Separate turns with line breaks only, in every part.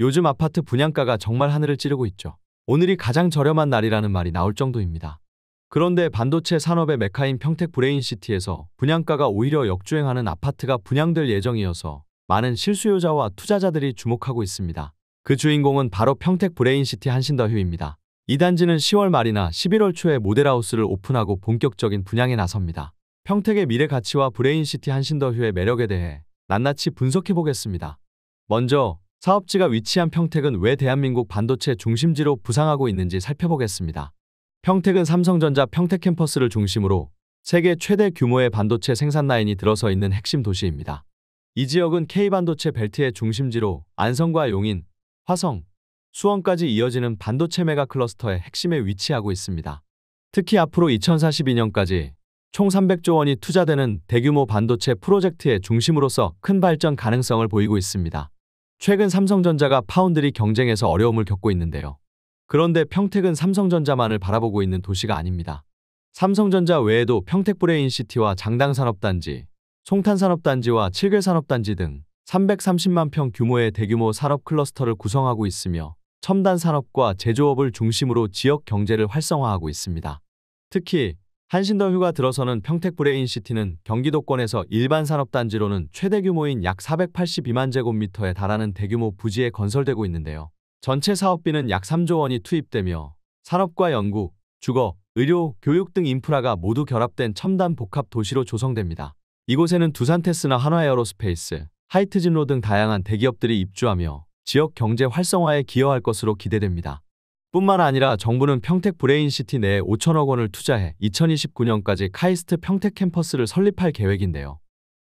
요즘 아파트 분양가가 정말 하늘을 찌르고 있죠. 오늘이 가장 저렴한 날이라는 말이 나올 정도입니다. 그런데 반도체 산업의 메카인 평택 브레인시티에서 분양가가 오히려 역주행하는 아파트가 분양될 예정이어서 많은 실수요자와 투자자들이 주목하고 있습니다. 그 주인공은 바로 평택 브레인시티 한신더휴입니다. 이 단지는 10월 말이나 11월 초에 모델하우스를 오픈하고 본격적인 분양에 나섭니다. 평택의 미래 가치와 브레인시티 한신더휴의 매력에 대해 낱낱이 분석해 보겠습니다. 먼저 사업지가 위치한 평택은 왜 대한민국 반도체 중심지로 부상하고 있는지 살펴보겠습니다. 평택은 삼성전자 평택 캠퍼스를 중심으로 세계 최대 규모의 반도체 생산 라인이 들어서 있는 핵심 도시입니다. 이 지역은 K반도체 벨트의 중심지로 안성과 용인, 화성, 수원까지 이어지는 반도체 메가 클러스터의 핵심에 위치하고 있습니다. 특히 앞으로 2042년까지 총 300조 원이 투자되는 대규모 반도체 프로젝트의 중심으로서 큰 발전 가능성을 보이고 있습니다. 최근 삼성전자가 파운드리 경쟁에서 어려움을 겪고 있는데요. 그런데 평택은 삼성전자만을 바라보고 있는 도시가 아닙니다. 삼성전자 외에도 평택 브레인시티와 장당산업단지, 송탄산업단지와 칠괴산업단지 등 330만 평 규모의 대규모 산업 클러스터를 구성하고 있으며 첨단 산업과 제조업을 중심으로 지역 경제를 활성화하고 있습니다. 특히 한신더휴가 들어서는 평택 브레인시티는 경기도권에서 일반 산업단지로는 최대 규모인 약 482만 제곱미터에 달하는 대규모 부지에 건설되고 있는데요. 전체 사업비는 약 3조 원이 투입되며 산업과 연구, 주거, 의료, 교육 등 인프라가 모두 결합된 첨단 복합 도시로 조성됩니다. 이곳에는 두산테스나 한화에어로스페이스, 하이트진로 등 다양한 대기업들이 입주하며 지역 경제 활성화에 기여할 것으로 기대됩니다. 뿐만 아니라 정부는 평택 브레인시티 내에 5천억 원을 투자해 2029년까지 카이스트 평택 캠퍼스를 설립할 계획인데요.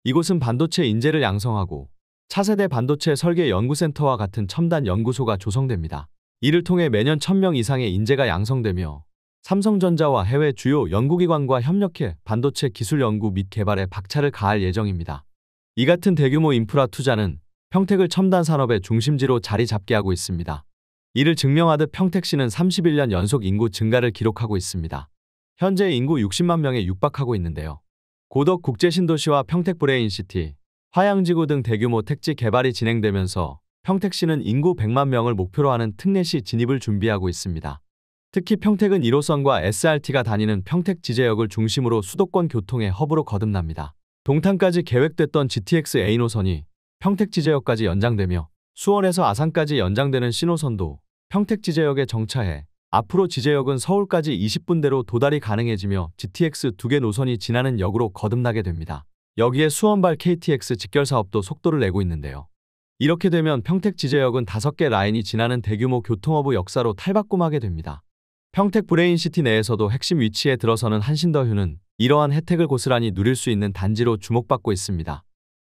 이곳은 반도체 인재를 양성하고 차세대 반도체 설계 연구센터와 같은 첨단 연구소가 조성됩니다. 이를 통해 매년 1000명 이상의 인재가 양성되며 삼성전자와 해외 주요 연구기관과 협력해 반도체 기술 연구 및 개발에 박차를 가할 예정입니다. 이 같은 대규모 인프라 투자는 평택을 첨단 산업의 중심지로 자리 잡게 하고 있습니다. 이를 증명하듯 평택시는 31년 연속 인구 증가를 기록하고 있습니다. 현재 인구 60만 명에 육박하고 있는데요. 고덕 국제신도시와 평택 브레인시티, 화양지구 등 대규모 택지 개발이 진행되면서 평택시는 인구 100만 명을 목표로 하는 특례시 진입을 준비하고 있습니다. 특히 평택은 1호선과 SRT가 다니는 평택지제역을 중심으로 수도권 교통의 허브로 거듭납니다. 동탄까지 계획됐던 GTX A노선이 평택지제역까지 연장되며 수원에서 아산까지 연장되는 신호선도 평택지제역에 정차해 앞으로 지제역은 서울까지 20분대로 도달이 가능해지며 GTX 2개 노선이 지나는 역으로 거듭나게 됩니다. 여기에 수원발 KTX 직결사업도 속도를 내고 있는데요. 이렇게 되면 평택지제역은 5개 라인이 지나는 대규모 교통허브 역사로 탈바꿈하게 됩니다. 평택 브레인시티 내에서도 핵심 위치에 들어서는 한신더휴는 이러한 혜택을 고스란히 누릴 수 있는 단지로 주목받고 있습니다.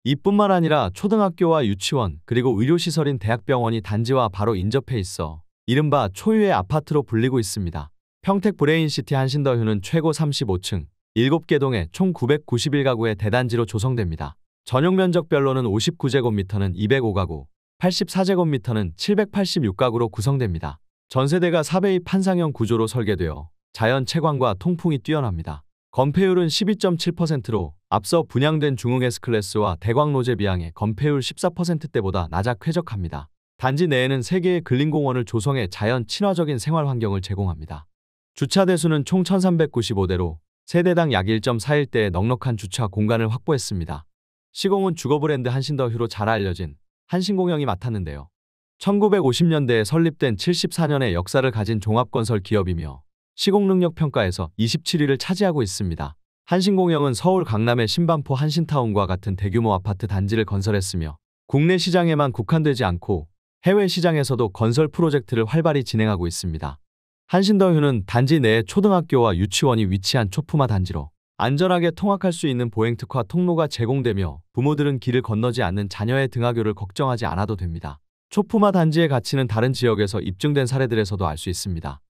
이뿐만 아니라 초등학교와 유치원 그리고 의료시설인 대학병원이 단지와 바로 인접해 있어 이른바 초유의 아파트로 불리고 있습니다. 평택 브레인시티 한신더휴는 최고 35층 7개 동에 총 991가구의 대단지로 조성됩니다. 전용 면적별로는 59제곱미터는 205가구, 84제곱미터는 786가구로 구성됩니다. 전세대가 4배의 판상형 구조로 설계되어 자연 채광과 통풍이 뛰어납니다. 건폐율은 12.7%로 앞서 분양된 중흥 S클래스와 대광 로제 비항의 건폐율 14%대보다 낮아 쾌적합니다. 단지 내에는 3개의 근린공원을 조성해 자연 친화적인 생활 환경을 제공합니다. 주차 대수는 총 1395대로 세대당 약 1.41대의 넉넉한 주차 공간을 확보했습니다. 시공은 주거브랜드 한신더휴로 잘 알려진 한신공영이 맡았는데요. 1950년대에 설립된 74년의 역사를 가진 종합건설 기업이며 시공능력 평가에서 27위를 차지하고 있습니다. 한신공영은 서울 강남의 신반포 한신타운과 같은 대규모 아파트 단지를 건설했으며 국내 시장에만 국한되지 않고 해외 시장에서도 건설 프로젝트를 활발히 진행하고 있습니다. 한신더휴는 단지 내에 초등학교와 유치원이 위치한 초품화 단지로 안전하게 통학할 수 있는 보행특화 통로가 제공되며 부모들은 길을 건너지 않는 자녀의 등하교를 걱정하지 않아도 됩니다. 초품화 단지의 가치는 다른 지역에서 입증된 사례들에서도 알 수 있습니다.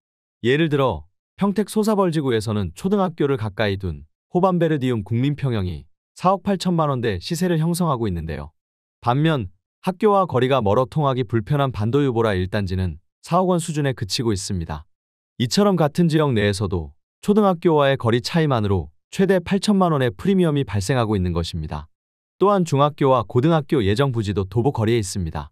예를 들어 평택 소사벌지구에서는 초등학교를 가까이 둔 호반베르디움 국민평형이 4억 8천만 원대 시세를 형성하고 있는데요. 반면 학교와 거리가 멀어 통학이 불편한 반도유보라 1단지는 4억 원 수준에 그치고 있습니다. 이처럼 같은 지역 내에서도 초등학교와의 거리 차이만으로 최대 8천만 원의 프리미엄이 발생하고 있는 것입니다. 또한 중학교와 고등학교 예정 부지도 도보 거리에 있습니다.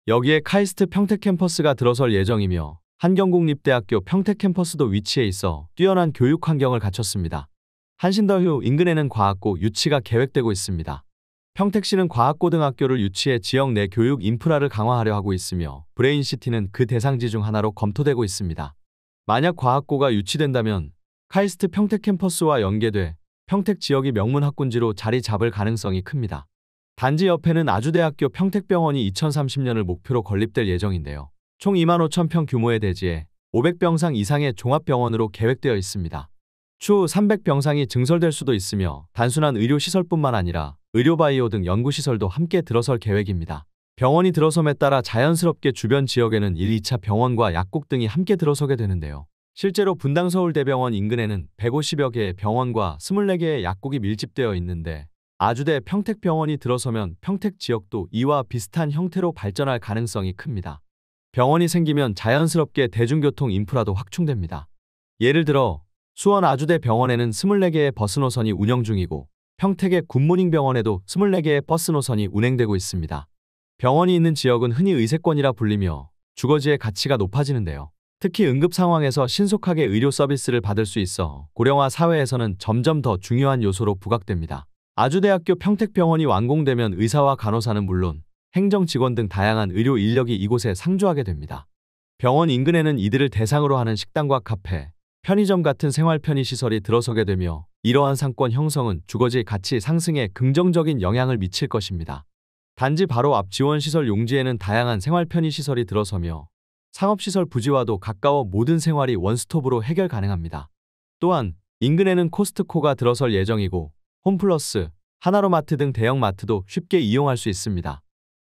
여기에 카이스트 평택 캠퍼스가 들어설 예정이며 한경국립대학교 평택 캠퍼스도 위치해 있어 뛰어난 교육 환경을 갖췄습니다. 한신더휴 인근에는 과학고 유치가 계획되고 있습니다. 평택시는 과학고등학교를 유치해 지역 내 교육 인프라를 강화하려 하고 있으며 브레인시티는 그 대상지 중 하나로 검토되고 있습니다. 만약 과학고가 유치된다면 카이스트 평택 캠퍼스와 연계돼 평택 지역이 명문 학군지로 자리 잡을 가능성이 큽니다. 단지 옆에는 아주대학교 평택병원이 2030년을 목표로 건립될 예정인데요. 총 25,000평 규모의 대지에 500병상 이상의 종합병원으로 계획되어 있습니다. 추후 300병상이 증설될 수도 있으며 단순한 의료시설뿐만 아니라 의료바이오 등 연구시설도 함께 들어설 계획입니다. 병원이 들어섬에 따라 자연스럽게 주변 지역에는 1, 2차 병원과 약국 등이 함께 들어서게 되는데요. 실제로 분당서울대병원 인근에는 150여 개의 병원과 24개의 약국이 밀집되어 있는데 아주대 평택병원이 들어서면 평택 지역도 이와 비슷한 형태로 발전할 가능성이 큽니다. 병원이 생기면 자연스럽게 대중교통 인프라도 확충됩니다. 예를 들어 수원 아주대 병원에는 24개의 버스 노선이 운영 중이고 평택의 굿모닝 병원에도 24개의 버스 노선이 운행되고 있습니다. 병원이 있는 지역은 흔히 의세권이라 불리며 주거지의 가치가 높아지는데요. 특히 응급 상황에서 신속하게 의료 서비스를 받을 수 있어 고령화 사회에서는 점점 더 중요한 요소로 부각됩니다. 아주대학교 평택병원이 완공되면 의사와 간호사는 물론 행정 직원 등 다양한 의료 인력이 이곳에 상주하게 됩니다. 병원 인근에는 이들을 대상으로 하는 식당과 카페, 편의점 같은 생활 편의시설이 들어서게 되며 이러한 상권 형성은 주거지 가치 상승에 긍정적인 영향을 미칠 것입니다. 단지 바로 앞 지원시설 용지에는 다양한 생활 편의시설이 들어서며 상업시설 부지와도 가까워 모든 생활이 원스톱으로 해결 가능합니다. 또한 인근에는 코스트코가 들어설 예정이고 홈플러스, 하나로마트 등 대형마트도 쉽게 이용할 수 있습니다.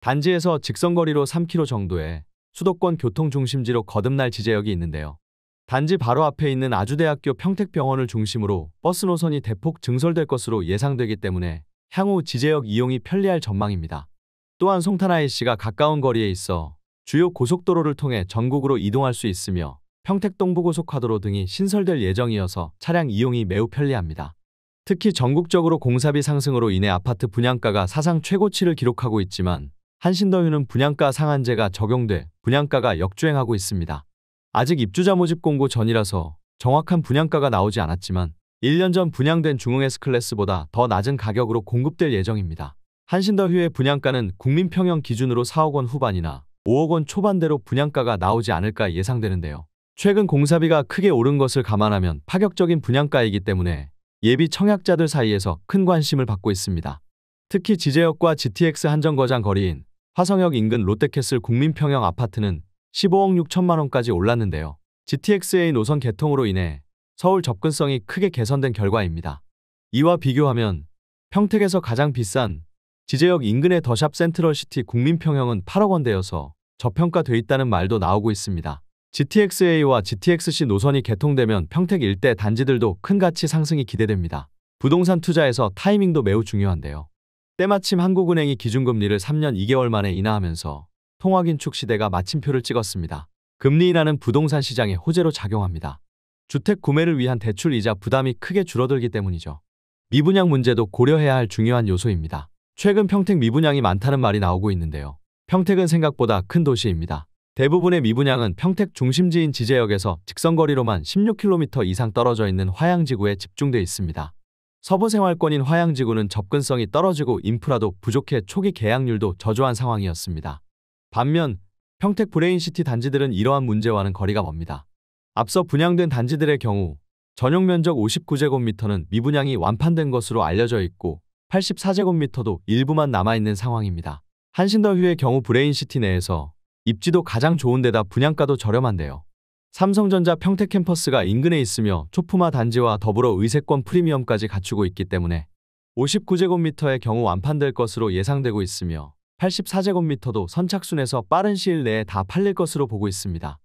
단지에서 직선거리로 3km 정도의 수도권 교통중심지로 거듭날 지제역이 있는데요. 단지 바로 앞에 있는 아주대학교 평택병원을 중심으로 버스 노선이 대폭 증설될 것으로 예상되기 때문에 향후 지제역 이용이 편리할 전망입니다. 또한 송탄 IC가 가까운 거리에 있어 주요 고속도로를 통해 전국으로 이동할 수 있으며 평택동부고속화도로 등이 신설될 예정이어서 차량 이용이 매우 편리합니다. 특히 전국적으로 공사비 상승으로 인해 아파트 분양가가 사상 최고치를 기록하고 있지만 한신더휴는 분양가 상한제가 적용돼 분양가가 역주행하고 있습니다. 아직 입주자 모집 공고 전이라서 정확한 분양가가 나오지 않았지만 1년 전 분양된 중흥 S클래스보다 더 낮은 가격으로 공급될 예정입니다. 한신더휴의 분양가는 국민평형 기준으로 4억 원 후반이나 5억 원 초반대로 분양가가 나오지 않을까 예상되는데요. 최근 공사비가 크게 오른 것을 감안하면 파격적인 분양가이기 때문에 예비 청약자들 사이에서 큰 관심을 받고 있습니다. 특히 지제역과 GTX 한정거장 거리인 화성역 인근 롯데캐슬 국민평형 아파트는 15억 6천만 원까지 올랐는데요. GTXA 노선 개통으로 인해 서울 접근성이 크게 개선된 결과입니다. 이와 비교하면 평택에서 가장 비싼 지제역 인근의 더샵 센트럴시티 국민평형은 8억 원대여서 저평가돼 있다는 말도 나오고 있습니다. GTXA와 GTXC 노선이 개통되면 평택 일대 단지들도 큰 가치 상승이 기대됩니다. 부동산 투자에서 타이밍도 매우 중요한데요. 때마침 한국은행이 기준금리를 3년 2개월 만에 인하하면서 통화긴축 시대가 마침표를 찍었습니다. 금리 인하는 부동산 시장에 호재로 작용합니다. 주택 구매를 위한 대출 이자 부담이 크게 줄어들기 때문이죠. 미분양 문제도 고려해야 할 중요한 요소입니다. 최근 평택 미분양이 많다는 말이 나오고 있는데요. 평택은 생각보다 큰 도시입니다. 대부분의 미분양은 평택 중심지인 지제역에서 직선거리로만 16km 이상 떨어져 있는 화양지구에 집중돼 있습니다. 서부생활권인 화양지구는 접근성이 떨어지고 인프라도 부족해 초기 계약률도 저조한 상황이었습니다. 반면 평택 브레인시티 단지들은 이러한 문제와는 거리가 멉니다. 앞서 분양된 단지들의 경우 전용 면적 59제곱미터는 미분양이 완판된 것으로 알려져 있고 84제곱미터도 일부만 남아있는 상황입니다. 한신더휴의 경우 브레인시티 내에서 입지도 가장 좋은 데다 분양가도 저렴한데요. 삼성전자 평택 캠퍼스가 인근에 있으며 초품화 단지와 더불어 의세권 프리미엄까지 갖추고 있기 때문에 59제곱미터의 경우 완판될 것으로 예상되고 있으며 84제곱미터도 선착순에서 빠른 시일 내에 다 팔릴 것으로 보고 있습니다.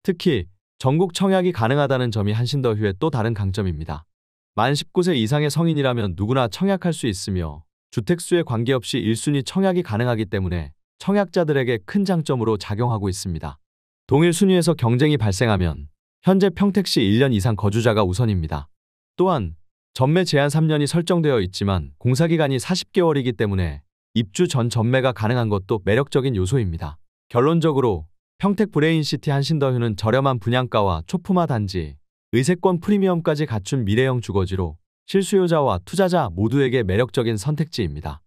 특히 전국 청약이 가능하다는 점이 한신더휴의 또 다른 강점입니다. 만 19세 이상의 성인이라면 누구나 청약할 수 있으며 주택수에 관계없이 1순위 청약이 가능하기 때문에 청약자들에게 큰 장점으로 작용하고 있습니다. 동일 순위에서 경쟁이 발생하면 현재 평택시 1년 이상 거주자가 우선입니다. 또한 전매 제한 3년이 설정되어 있지만 공사기간이 40개월이기 때문에 입주 전 전매가 가능한 것도 매력적인 요소입니다. 결론적으로 평택 브레인시티 한신더휴는 저렴한 분양가와 초품화 단지, 의세권 프리미엄까지 갖춘 미래형 주거지로 실수요자와 투자자 모두에게 매력적인 선택지입니다.